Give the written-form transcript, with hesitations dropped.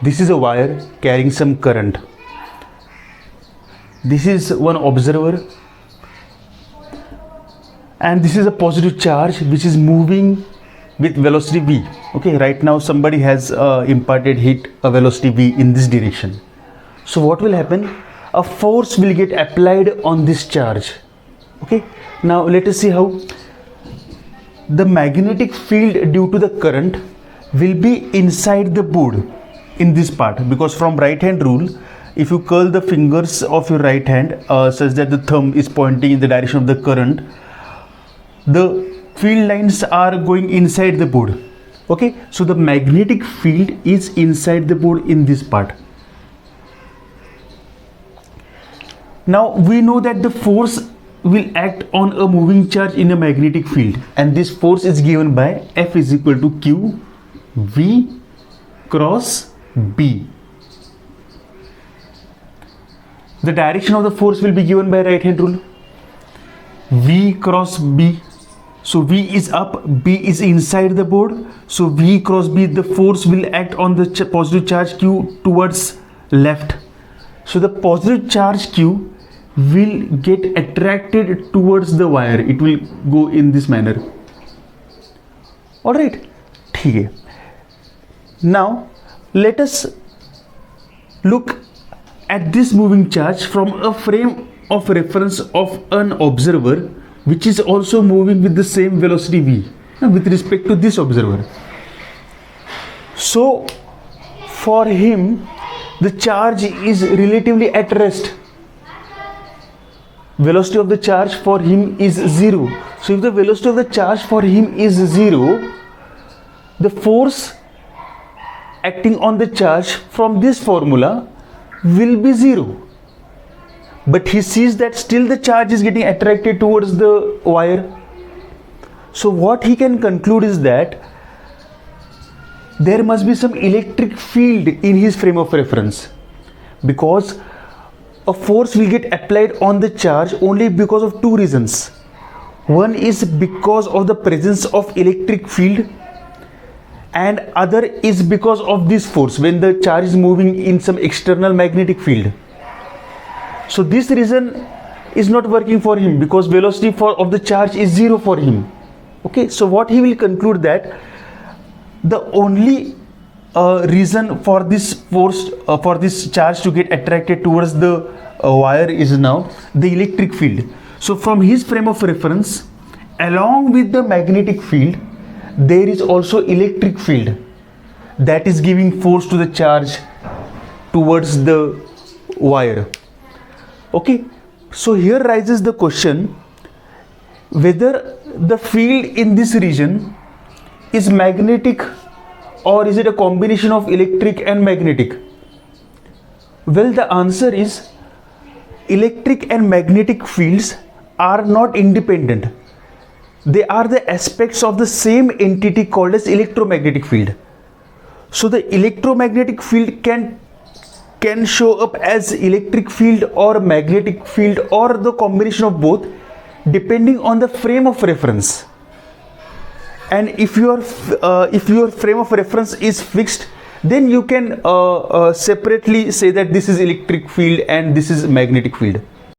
This is a wire carrying some current. This is one observer, and this is a positive charge which is moving with velocity v. Okay, right now somebody has imparted heat a velocity v in this direction. So what will happen? A force will get applied on this charge. Okay, now let us see how. The magnetic field due to the current will be inside the board in this part, because from right hand rule, if you curl the fingers of your right hand such that the thumb is pointing in the direction of the current, the field lines are going inside the board. Okay, so the magnetic field is inside the board in this part. Now we know that the force will act on a moving charge in a magnetic field, and this force is given by F is equal to Q V cross B. The direction of the force will be given by right hand rule, V cross B. So V is up, B is inside the board, so V cross B, the force will act on the positive charge Q towards left. So the positive charge Q will get attracted towards the wire. It will go in this manner. Alright, ठीक है. Now let us look at this moving charge from a frame of reference of an observer which is also moving with the same velocity v with respect to this observer. So for him the charge is relatively at rest. Velocity of the charge for him is 0. So if the velocity of the charge for him is 0, the force acting on the charge from this formula will be 0. But he sees that still the charge is getting attracted towards the wire. So what he can conclude is that there must be some electric field in his frame of reference, because a force will get applied on the charge only because of two reasons. One is because of the presence of electric field, and other is because of this force when the charge is moving in some external magnetic field. So this reason is not working for him because velocity of the charge is 0 for him. Okay, so what he will conclude that the only reason for this force for this charge to get attracted towards the wire is now the electric field. So from his frame of reference, along with the magnetic field, there is also electric field that is giving force to the charge towards the wire. Okay, so here rises the question whether the field in this region is magnetic or is it a combination of electric and magnetic? Well, the answer is electric and magnetic fields are not independent. They are the aspects of the same entity called as electromagnetic field. So the electromagnetic field can show up as electric field or magnetic field or the combination of both depending on the frame of reference. And if your frame of reference is fixed, then you can separately say that this is electric field and this is magnetic field.